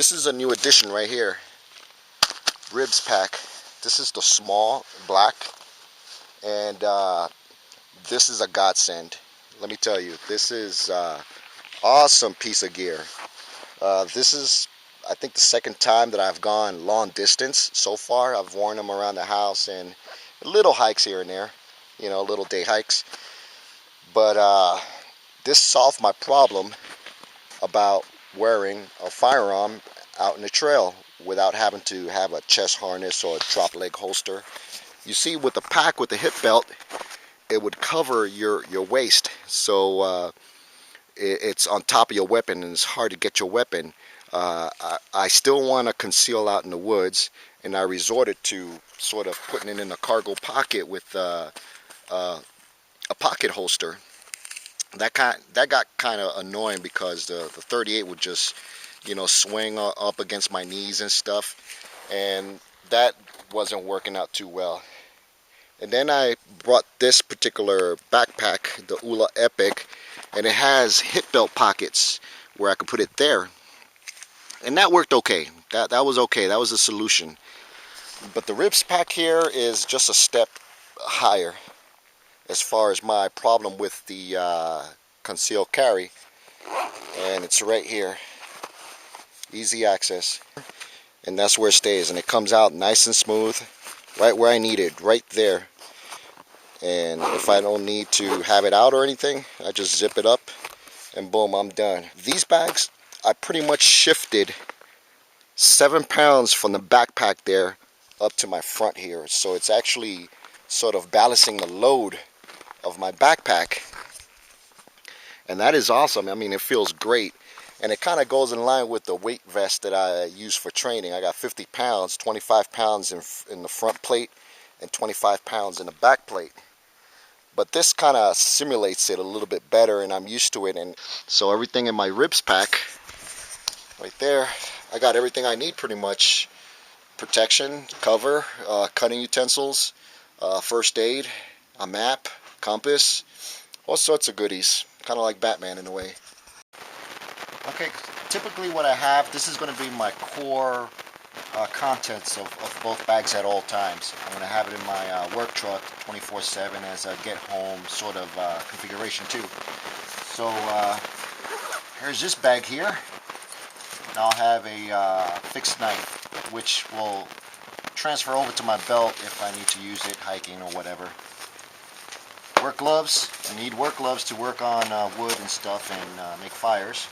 This is a new addition right here. Ribz pack. This is the small black, and this is a godsend. Let me tell you, this is awesome piece of gear. This is, I think, the second time that I've gone long distance so far. I've worn them around the house and little hikes here and there, you know, little day hikes. But this solved my problem about wearing a firearm out in the trail without having to have a chest harness or a drop leg holster. You see, with the pack, with the hip belt, it would cover your waist, so it's on top of your weapon and it's hard to get your weapon. I still want to conceal out in the woods, and I resorted to sort of putting it in a cargo pocket with a pocket holster. That got kind of annoying because the 38 would just, you know, swing up against my knees and stuff, and that wasn't working out too well. And then I brought this particular backpack, the Ula Epic, and it has hip belt pockets where I could put it there, and that worked okay. That was okay. That was a solution. But the Ribz pack here is just a step higher as far as my problem with the concealed carry, and it's right here, easy access, and that's where it stays, and it comes out nice and smooth, right where I need it, right there. And if I don't need to have it out or anything, I just zip it up and boom, I'm done. These bags, I pretty much shifted 7 pounds from the backpack there up to my front here, so it's actually sort of balancing the load of my backpack, and that is awesome. I mean, it feels great, and it kind of goes in line with the weight vest that I use for training. I got 50 pounds, 25 pounds in the front plate and 25 pounds in the back plate, but this kind of simulates it a little bit better, and I'm used to it. And so everything in my Ribz pack right there, I got everything I need pretty much: protection, cover, cutting utensils, first aid, a map, compass, all sorts of goodies, kind of like Batman in a way. Okay, typically what I have, this is going to be my core contents of both bags at all times. I'm going to have it in my work truck 24/7 as a get home sort of configuration too. So here's this bag here, and I'll have a fixed knife, which will transfer over to my belt if I need to use it hiking or whatever. Work gloves. I need work gloves to work on wood and stuff and make fires.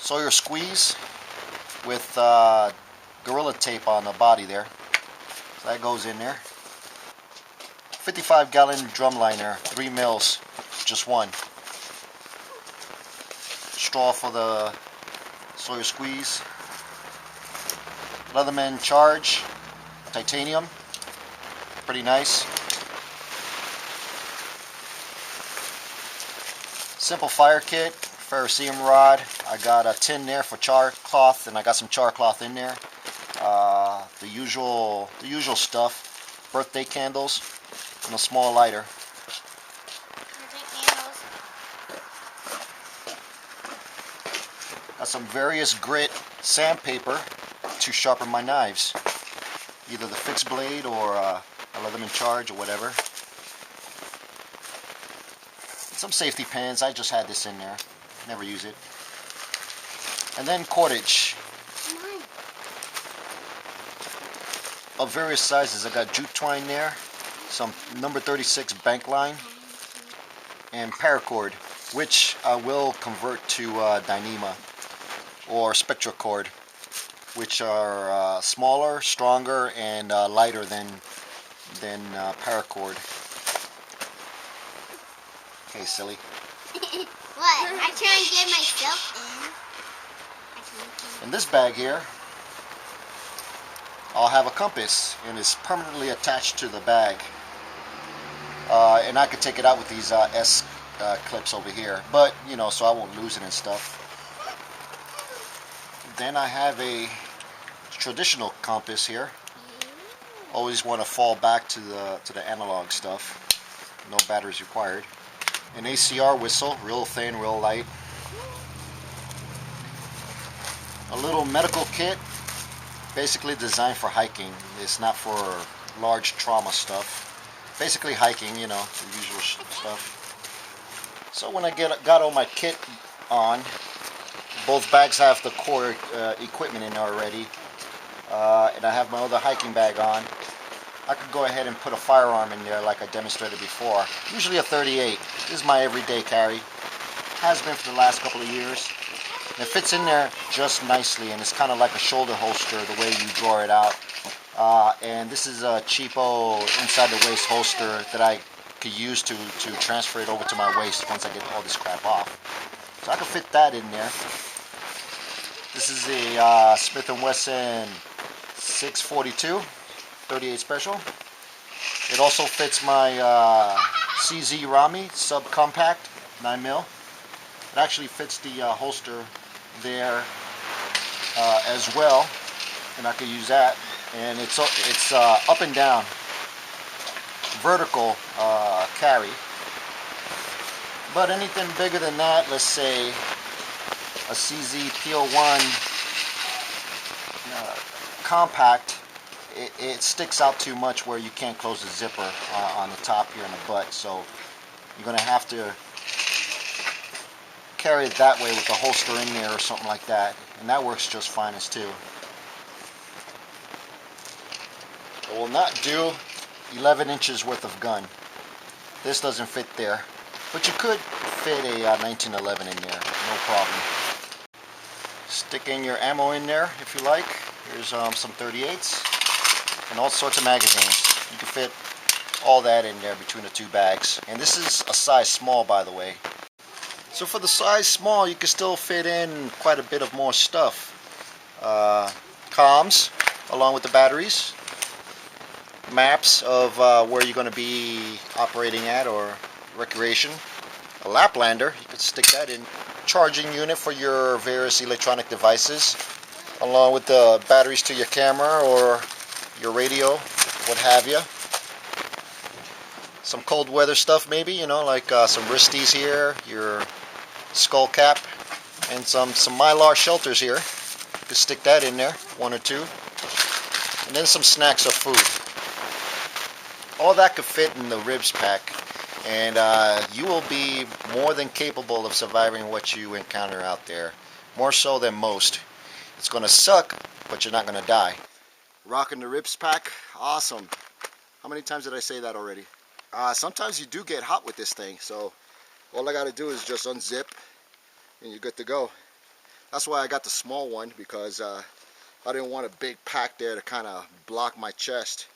Sawyer squeeze with Gorilla Tape on the body there. So that goes in there. 55-gallon drum liner, 3 mils, just one. Straw for the Sawyer squeeze. Leatherman Charge, titanium, pretty nice. Simple fire kit, ferrocerium rod. I got a tin there for char cloth, and I got some char cloth in there. The usual stuff. Birthday candles and a small lighter. Got some various grit sandpaper to sharpen my knives, either the fixed blade or a Leatherman Charge or whatever. Some safety pins. I just had this in there, never use it. And then cordage of various sizes. I got jute twine there, some number 36 bank line, and paracord, which I will convert to Dyneema or Spectra cord, which are smaller, stronger, and lighter than paracord. Okay, silly. What? I try and get myself in. In this bag here, I'll have a compass, and it's permanently attached to the bag. And I could take it out with these S clips over here, but you know, so I won't lose it and stuff. Then I have a traditional compass here. Always want to fall back to the analog stuff. No batteries required. An ACR whistle, real thin, real light. a little medical kit, basically designed for hiking. It's not for large trauma stuff. Basically hiking, you know, the usual stuff. So when I got all my kit on, both bags have the core equipment in there already, and I have my other hiking bag on. I could go ahead and put a firearm in there like I demonstrated before. Usually a 38. This is my everyday carry. Has been for the last couple of years. And it fits in there just nicely, and it's kind of like a shoulder holster the way you draw it out. And this is a cheapo inside the waist holster that I could use to transfer it over to my waist once I get all this crap off. So I can fit that in there. This is a Smith & Wesson 642 38 special. It also fits my CZ Rami subcompact 9mm. It actually fits the holster there as well, and I could use that. And it's up and down, vertical carry. But anything bigger than that, let's say a CZ PO1 compact, it sticks out too much where you can't close the zipper on the top here in the butt. So you're going to have to carry it that way with the holster in there or something like that. And that works just fine as too. It will not do 11 inches worth of gun. This doesn't fit there. But you could fit a 1911 in there, no problem. Stick in your ammo in there if you like. Here's some 38s and all sorts of magazines. You can fit all that in there between the two bags. And this is a size small, by the way. So for the size small, you can still fit in quite a bit of more stuff. Comms, along with the batteries. Maps of where you're going to be operating at or recreation. A Laplander, you could stick that in. Charging unit for your various electronic devices, along with the batteries to your camera or your radio, what have you. Some cold weather stuff maybe, you know, like some wristies here, your skull cap, and some Mylar shelters here. You could stick that in there, one or two. And then some snacks or food. All that could fit in the Ribz pack, and you will be more than capable of surviving what you encounter out there. More so than most. It's going to suck, but you're not going to die. Rocking the Ribz pack, awesome. How many times did I say that already? Sometimes you do get hot with this thing, so all I got to do is just unzip, and you're good to go. That's why I got the small one, because I didn't want a big pack there to kind of block my chest.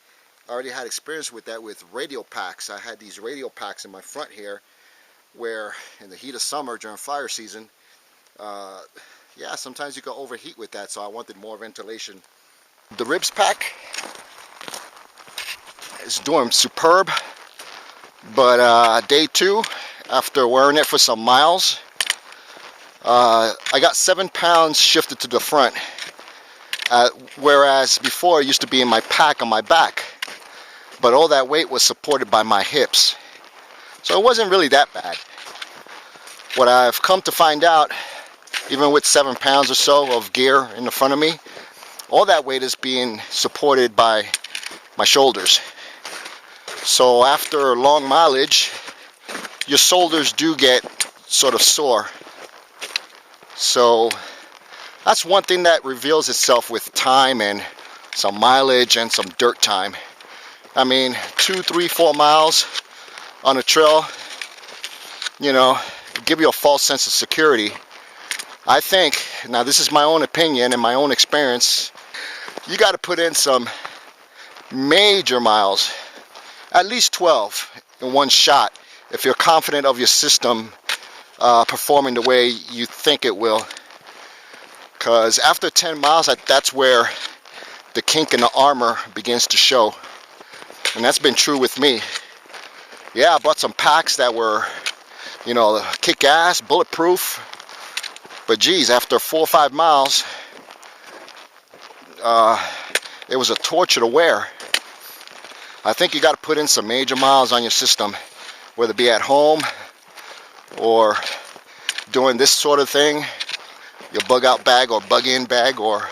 I already had experience with that with radial packs. I had these radial packs in my front here where in the heat of summer during fire season, yeah, sometimes you can overheat with that, so I wanted more ventilation. The Ribz pack is doing superb, but day 2, after wearing it for some miles, I got 7 pounds shifted to the front, whereas before it used to be in my pack on my back. But all that weight was supported by my hips. So it wasn't really that bad. What I've come to find out, even with 7 pounds or so of gear in the front of me, all that weight is being supported by my shoulders. So after long mileage, your shoulders do get sort of sore. So that's one thing that reveals itself with time and some mileage and some dirt time. I mean, 2, 3, 4 miles on a trail, you know, give you a false sense of security. I think, now this is my own opinion and my own experience, you got to put in some major miles, at least 12 in one shot, if you're confident of your system performing the way you think it will. Because after 10 miles, that's where the kink in the armor begins to show. And that's been true with me. Yeah, I bought some packs that were, you know, kick-ass, bulletproof. But geez, after 4 or 5 miles, it was a torture to wear. I think you got to put in some major miles on your system, whether it be at home or doing this sort of thing, your bug out bag or bug in bag or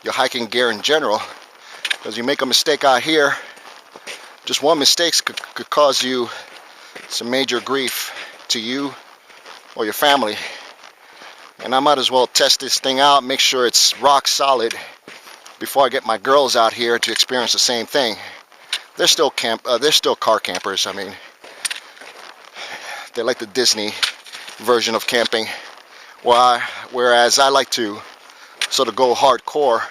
your hiking gear in general, because you make a mistake out here, just one mistake could cause you some major grief to you or your family. And I might as well test this thing out, make sure it's rock solid before I get my girls out here to experience the same thing. They're still car campers. I mean, they like the Disney version of camping. Whereas I like to sort of go hardcore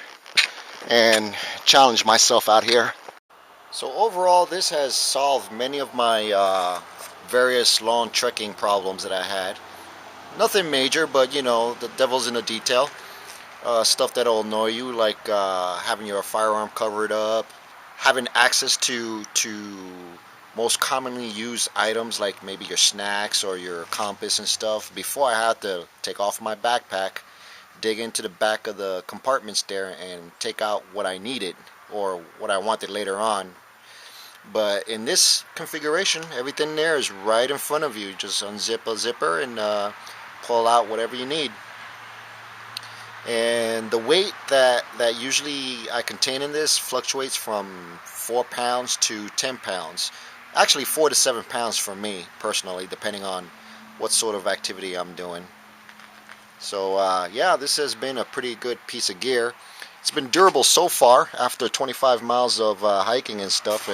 and challenge myself out here. So overall, this has solved many of my various long trekking problems that I had. Nothing major, but you know, the devil's in the detail. Stuff that'll annoy you, like having your firearm covered up, having access to most commonly used items like maybe your snacks or your compass and stuff. Before, I had to take off my backpack, dig into the back of the compartments there and take out what I needed or what I wanted later on. But in this configuration, everything there is right in front of you. Just unzip a zipper and pull out whatever you need. And the weight that usually I contain in this fluctuates from 4 pounds to 10 pounds. Actually 4 to 7 pounds for me personally, depending on what sort of activity I'm doing. So yeah, this has been a pretty good piece of gear. It's been durable so far after 25 miles of hiking and stuff,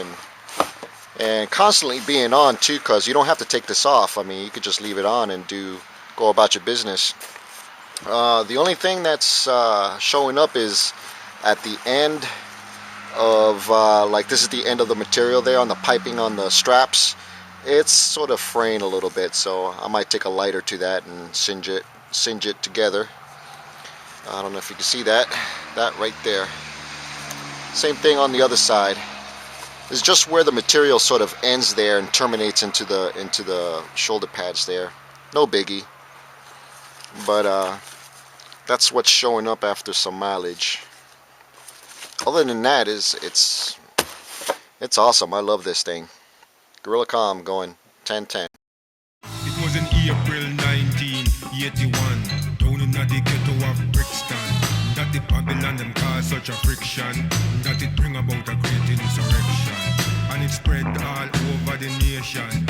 and constantly being on too, because you don't have to take this off. I mean, you could just leave it on and go about your business. The only thing that's showing up is at the end of like this is the end of the material there on the piping on the straps. It's sort of fraying a little bit, so I might take a lighter to that and singe it together. I don't know if you can see that right there. Same thing on the other side. It's just where the material sort of ends there and terminates into the shoulder pads there. No biggie. But that's what's showing up after some mileage. Other than that, it's awesome. I love this thing. Gorilla Comm going 10-10. It was in April 1981, down in the ghetto of Brixton, that the Babylon them caused such a friction, that it bring about a great insurrection, and it spread all over the nation.